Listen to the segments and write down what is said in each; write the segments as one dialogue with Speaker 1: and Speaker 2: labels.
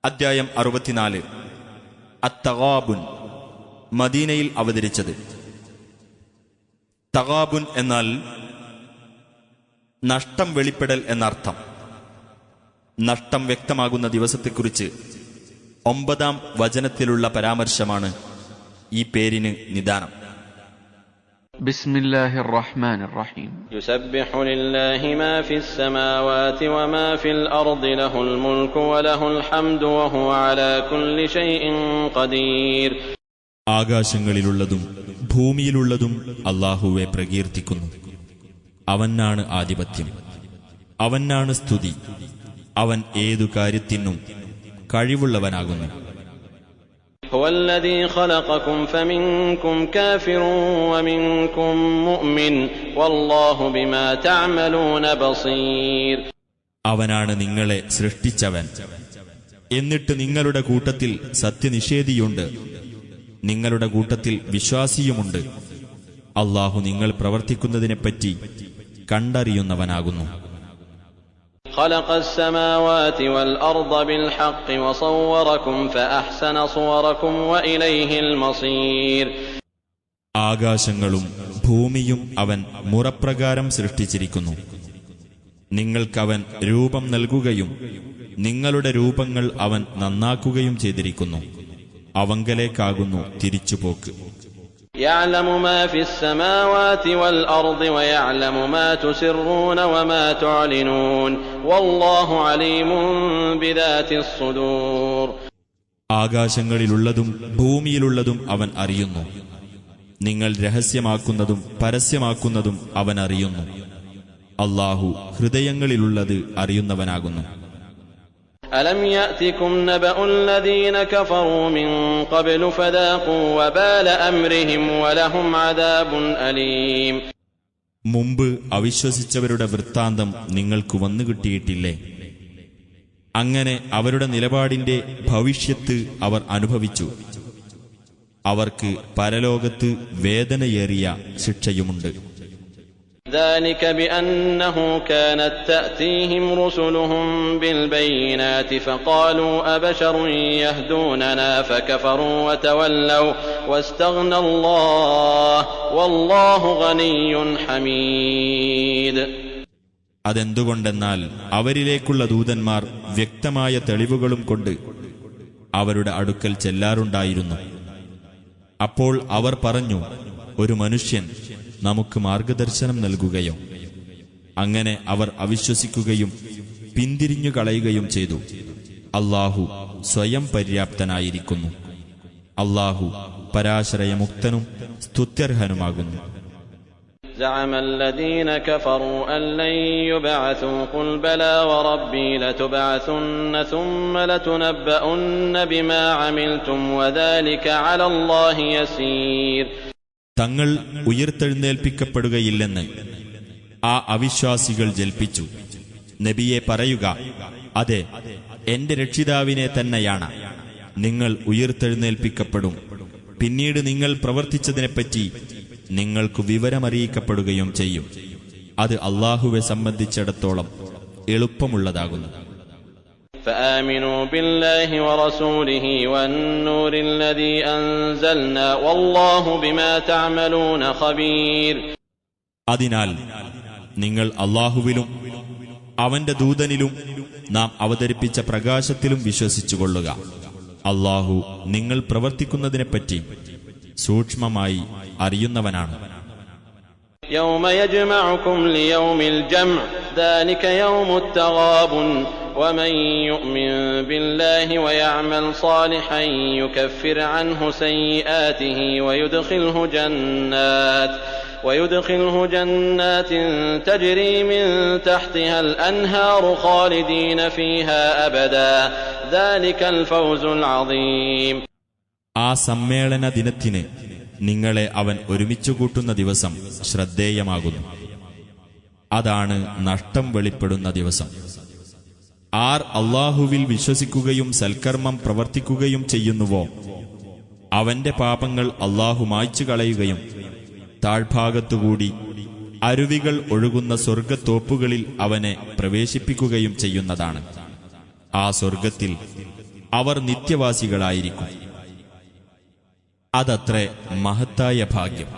Speaker 1: അദ്ധ്യായം 64 അത്തഗാബുൻ. മദീനയിൽ അവതരിച്ചത്. തഗാബുൻ എന്നാൽ നഷ്ടം വെളിപ്പെടൽ എന്നർത്ഥം. നഷ്ടം വ്യക്തമാകുന്ന ദിവസത്തെക്കുറിച്ച് 9-ാം വചനത്തിലുള്ള പരാമർശമാണ് ഈ പേരിന് നിദാനം.
Speaker 2: ബിസ്മില്ലാഹിർ റഹ്മാനിർ റഹീം.
Speaker 3: യുസബ്ബിഹു ലില്ലാഹി മാ ഫിസ് സമാവാതി വമാ ഫിൽ അർദി ലഹുൽ മുൽക്കു വലഹുൽ ഹംദു വഹുവ അലാ കുല്ലി ഷൈഇൻ ഖദീർ.
Speaker 1: ആകാശങ്ങളിലുള്ളതും ഭൂമിയിലുള്ളതും അല്ലാഹുവെ പ്രകീർത്തിക്കുന്നു. അവനാണ് ആധിപത്യം, അവനാണ് സ്തുതി, അവൻ ഏതു കാര്യത്തിനും കഴിവുള്ളവനാകുന്നു.
Speaker 3: ഹുവല്ലദീ ഖലഖകും ഫമിൻകും കാഫിറുൻ വമിൻകും മുഅ്മിൻ വല്ലാഹു ബിമാ തഅമലൂന ബസീർ.
Speaker 1: അവനാണ് നിങ്ങളെ സൃഷ്ടിച്ചവൻ. എന്നിട്ട് നിങ്ങളുടെ കൂട്ടത്തിൽ സത്യനിഷേധിയുണ്ട്, നിങ്ങളുടെ കൂട്ടത്തിൽ വിശ്വാസിയുമുണ്ട്. അല്ലാഹു നിങ്ങൾ പ്രവർത്തിക്കുന്നതിനെപ്പറ്റി കണ്ടറിയുന്നവനാകുന്നു.
Speaker 3: خلق السماوات والأرض بالحق وصوركم فأحسن صوركم وإليه المصير.
Speaker 1: ആകാശങ്ങളും ഭൂമിയും അവൻ മുറപ്രകാരം സൃഷ്ടിച്ചിരിക്കുന്നു. നിങ്ങൾക്കവൻ രൂപം നൽകുകയും നിങ്ങളുടെ രൂപങ്ങൾ അവൻ നന്നാക്കുകയും ചെയ്തിരിക്കുന്നു. അവങ്കലേക്കാകുന്നു തിരിച്ചുപോക്ക്.
Speaker 3: يعلم ما في السماوات والأرض ويعلم ما تسرون وما تعلنون والله عليم بذات الصدور.
Speaker 1: ആകാശങ്ങളിലുള്ളതും ഭൂമിയിലുള്ളതും അവൻ അറിയുന്നു. നിങ്ങൾ രഹസ്യമാക്കുന്നതും പരസ്യമാക്കുന്നതും അവൻ അറിയുന്നു. അല്ലാഹു ഹൃദയങ്ങളിലുള്ളത് അറിയുന്നവനാകുന്നു.
Speaker 3: ألم يأتكم نبأ الذين كفروا من قبل فذاقوا وبال أمرهم ولهم عذاب أليم.
Speaker 1: മുമ്പ് അവിശ്വസിച്ചവരുടെ വൃത്താന്തം നിങ്ങൾക്ക് വന്നു കിട്ടിയിട്ടില്ലേ? അങ്ങനെ അവരുടെ നിലപാടിന്റെ ഭവിഷ്യത്ത് അവർ അനുഭവിച്ചു. അവർക്ക് പരലോകത്ത് വേദനയേറിയ ശിക്ഷയുമുണ്ട്.
Speaker 3: ذلك بأنه كانت تأتيهم رسلهم بالبينات فقالوا أبشر يهدوننا فكفروا وتولوا واستغنى الله والله غني حميد.
Speaker 1: അതെന്തുകൊണ്ടെന്നാൽ അവരിലേക്കുള്ള ദൂതന്മാർ വ്യക്തമായ തെളിവുകളും കൊണ്ട് അവരുടെ അടുക്കൽ ചെല്ലാറുണ്ടായിരുന്നു. അപ്പോൾ അവർ പറഞ്ഞു, ഒരു മനുഷ്യൻ നമുക്ക് മാർഗദർശനം നൽകുകയോ? അങ്ങനെ അവർ അവിശ്വസിക്കുകയും പിന്തിരിഞ്ഞു കളയുകയും ചെയ്തു. അല്ലാഹു സ്വയം പര്യാപ്തനായിരിക്കുന്നു. അല്ലാഹു പരാശ്രയമുക്തനും സ്തുത്യർഹനുമാകുന്നു.
Speaker 3: زعم الذين كفروا أن لن يبعثوا قل بلى وربي لتبعثن ثم لتنبؤن بما عملتم وذلك على الله يسير.
Speaker 1: തങ്ങൾ ഉയർത്തെഴുന്നേൽപ്പിക്കപ്പെടുകയില്ലെന്ന് ആ അവിശ്വാസികൾ ജൽപ്പിച്ചു. നബിയെ പറയുക, അതെ, എന്റെ രക്ഷിതാവിനെ തന്നെയാണ്. നിങ്ങൾ ഉയർത്തെഴുന്നേൽപ്പിക്കപ്പെടും. പിന്നീട് നിങ്ങൾ പ്രവർത്തിച്ചതിനെപ്പറ്റി നിങ്ങൾക്ക് വിവരമറിയിക്കപ്പെടുകയും ചെയ്യും. അത് അല്ലാഹുവെ സംബന്ധിച്ചിടത്തോളം എളുപ്പമുള്ളതാകുന്നു.
Speaker 3: فآمنوا بالله ورسوله والنور الذي أنزلنا والله بما تعملون خبير.
Speaker 1: അതിനാൽ നിങ്ങൾ അല്ലാഹുവിലും അവന്റെ ദൂതനിലും നാം അവതരിപ്പിച്ച പ്രകാശത്തിലും വിശ്വസിച്ചുകൊള്ളുക. അല്ലാഹു നിങ്ങൾ പ്രവർത്തിക്കുന്നതിനെപ്പറ്റി സൂക്ഷ്മമായി അറിയുന്നവനാണ്.
Speaker 3: يوم يجمعكم ليوم الجمع ذلك يوم التغابن ومن يؤمن بالله ويعمل صالحا يكفر عنه سيئاته ويدخله جنات تجري من تحتها الأنهار خالدين فيها أبدا ذلك الفوز العظيم.
Speaker 1: ആ സമ്മേളന ദിനത്തിന് നിങ്ങളെ അവൻ ഒരുമിച്ചു കൂട്ടുന്ന ദിവസം ശ്രദ്ധേയമാകുന്നു. അതാണ് നഷ്ടം വെളിപ്പെടുന്ന ദിവസം. ആർ അല്ലാഹുവിൽ വിശ്വസിക്കുകയും സൽക്കർമ്മം പ്രവർത്തിക്കുകയും ചെയ്യുന്നുവോ അവന്റെ പാപങ്ങൾ അല്ലാഹു മായ്ച്ചു കളയുകയും താഴ്ഭാഗത്തുകൂടി അരുവികൾ ഒഴുകുന്ന സ്വർഗത്തോപ്പുകളിൽ അവനെ പ്രവേശിപ്പിക്കുകയും ചെയ്യുന്നതാണ്. ആ സ്വർഗത്തിൽ അവർ നിത്യവാസികളായിരിക്കും. അതത്രേ മഹത്തായ ഭാഗ്യം.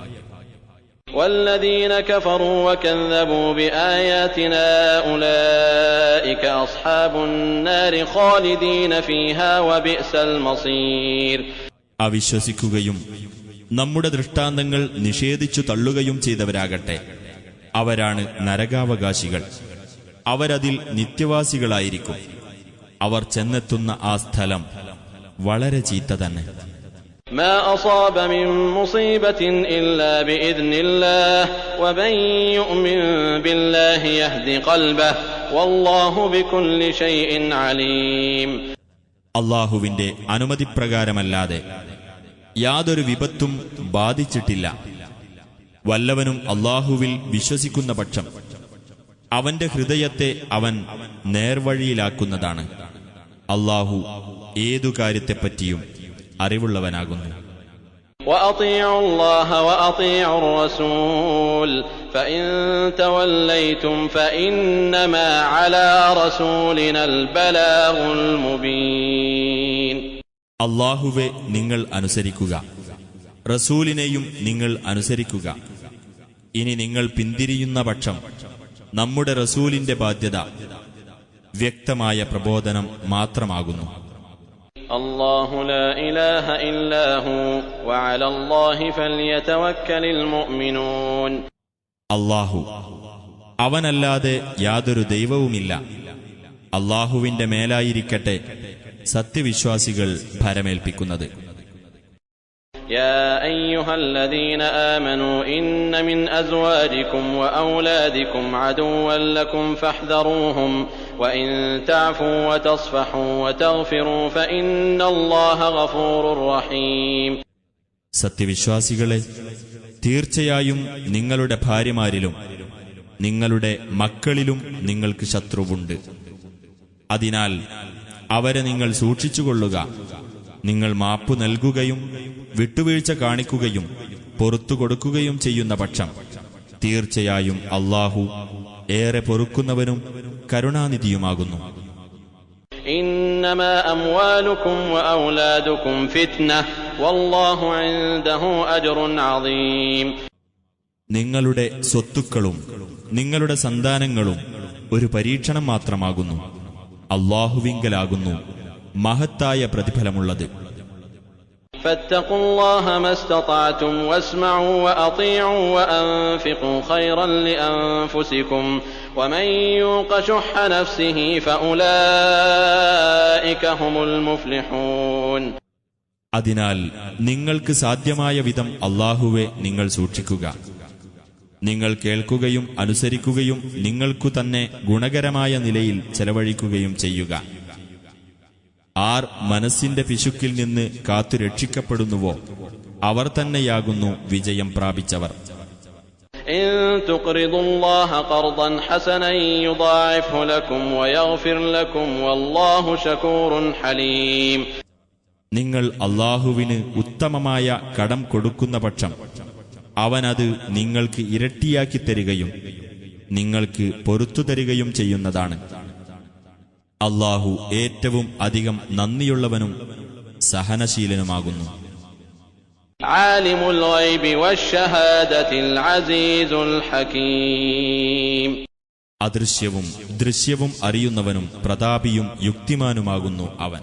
Speaker 3: والذين كفروا وكذبوا بآياتنا أولئك أصحاب النار خالدين فيها وبئس المصير.
Speaker 1: അവിശ്വസിക്കുകയും നമ്മുടെ ദൃഷ്ടാന്തങ്ങൾ നിഷേധിച്ചു തള്ളുകയും ചെയ്തവരാകട്ടെ, അവരാണ് നരകാവകാശികൾ. അവരതിൽ നിത്യവാസികളായിരിക്കും. അവർ ചെന്നെത്തുന്ന ആ സ്ഥലം വളരെ ചീത്ത തന്നെ.
Speaker 3: ما أصاب من مصيبة إلا بإذن الله ومن يؤمن بالله يهد قلبه والله بكل شيء عليم.
Speaker 1: അല്ലാഹുവിന്റെ അനുമതിപ്രകാരമല്ലാതെ യാതൊരു വിപത്തും ബാധിച്ചിട്ടില്ല. വല്ലവനും അല്ലാഹുവിൽ വിശ്വസിക്കുന്ന പക്ഷം അവന്റെ ഹൃദയത്തെ അവൻ നേർവഴിയിലാക്കുന്നതാണ്. അല്ലാഹു ഏതു കാര്യത്തെപ്പറ്റിയും അറിവുള്ളവനാകുന്നു.
Speaker 3: وأطيعوا الله وأطيعوا الرسول فإن توليتم فإنما على رسولنا البلاغ المبين.
Speaker 1: അല്ലാഹുവെ നിങ്ങൾ അനുസരിക്കുക, റസൂലിനെയും നിങ്ങൾ അനുസരിക്കുക. ഇനി നിങ്ങൾ പിന്തിരിയുന്ന പക്ഷം നമ്മുടെ റസൂലിന്റെ ബാധ്യത വ്യക്തമായ പ്രബോധനം മാത്രമാകുന്നു.
Speaker 3: അല്ലാഹു ലാ ഇലാഹ ഇല്ലാ ഹു വഅല അല്ലാഹി ഫൽയതവക്കലിൽ മുഅ്മിനൂൻ.
Speaker 1: അല്ലാഹു, അവനല്ലാതെ യാതൊരു ദൈവവുമില്ല. അല്ലാഹുവിന്റെ മേലായിരിക്കട്ടെ സത്യവിശ്വാസികൾ ഭരമേൽപ്പിക്കുന്നത്.
Speaker 3: يا أيها الذين آمنوا إن من أزواجكم وأولادكم عدوا لكم فاحذروهم وإن تعفوا وتصفحوا وتغفروا فإن الله غفور رحيم.
Speaker 1: സത്യവിശ്വാസികളെ, തീർച്ചയായും നിങ്ങളുടെ ഭാര്യമാരിലും നിങ്ങളുടെ മക്കളിലും നിങ്ങൾക്ക് ശത്രുവുണ്ട്. അതിനാൽ അവരെ നിങ്ങൾ സൂക്ഷിച്ചുകൊള്ളുക. നിങ്ങൾ മാപ്പു നൽകുകയും വിട്ടുവീഴ്ച കാണിക്കുകയും പൊറുത്തു കൊടുക്കുകയും ചെയ്യുന്ന പക്ഷം തീർച്ചയായും അല്ലാഹു ഏറെ പൊറുക്കുന്നവനും കരുണാനിധിയുമാകുന്നു.
Speaker 3: ഇന്നമാ അംവാലുകും വഔലാദുകും ഫിത്നഹ വല്ലാഹു ഇൻദഹു അജ്റുൻ അദീം.
Speaker 1: നിങ്ങളുടെ സ്വത്തുക്കളും നിങ്ങളുടെ സന്താനങ്ങളും ഒരു പരീക്ഷണം മാത്രമാകുന്നു. അല്ലാഹുവിങ്കലാകുന്നു മഹത്തായ പ്രതിഫലമുള്ളത്.
Speaker 3: ഫത്തഖുല്ലാഹ മസ്തതഅതും വസ്മഉ വഅതീഉ വഅൻഫിഖു ഖൈറൻ ലിഅൻഫുസികും വമൻ യൂഖ ശുഹ്ഹ നഫ്സിഹി ഫഉലൈക ഹുമുൽ മുഫ്ലിഹൂൻ.
Speaker 1: അതിനാൽ നിങ്ങൾക്ക് സാധ്യമായ വിധം അല്ലാഹുവെ നിങ്ങൾ സൂക്ഷിക്കുക. നിങ്ങൾ കേൾക്കുകയും അനുസരിക്കുകയും നിങ്ങൾക്കു തന്നെ ഗുണകരമായ നിലയിൽ ചെലവഴിക്കുകയും ചെയ്യുക. ആർ മനസ്സിന്റെ പിശുക്കിൽ നിന്ന് കാത്തു രക്ഷിക്കപ്പെടുന്നുവോ അവർ തന്നെയാകുന്നു വിജയം പ്രാപിച്ചവർ.
Speaker 3: ഇൻ തുഖ്രിദുല്ലാഹ ഖർദൻ ഹസനൻ യുദാഇഫു ലക്കും വയഗ്ഫിർ ലക്കും വല്ലാഹു ശകൂറുൻ ഹലീം.
Speaker 1: നിങ്ങൾ അല്ലാഹുവിന് ഉത്തമമായ കടം കൊടുക്കുന്ന പക്ഷം അവനത് നിങ്ങൾക്ക് ഇരട്ടിയാക്കി തരികയും നിങ്ങൾക്ക് പൊറുത്തു തരികയും ചെയ്യുന്നതാണ്. അല്ലാഹു ഏറ്റവും അധികം നന്ദിയുള്ളവനും സഹനശീലനുമാകുന്നു.
Speaker 3: ആലിമുൽ ഗൈബി വശ്ശഹാദത്തിൽ അസീസുൽ ഹകീം.
Speaker 1: അദൃശ്യവും ദൃശ്യവും അറിയുന്നവനും പ്രതാപിയും യുക്തിമാനുമാകുന്നു അവൻ.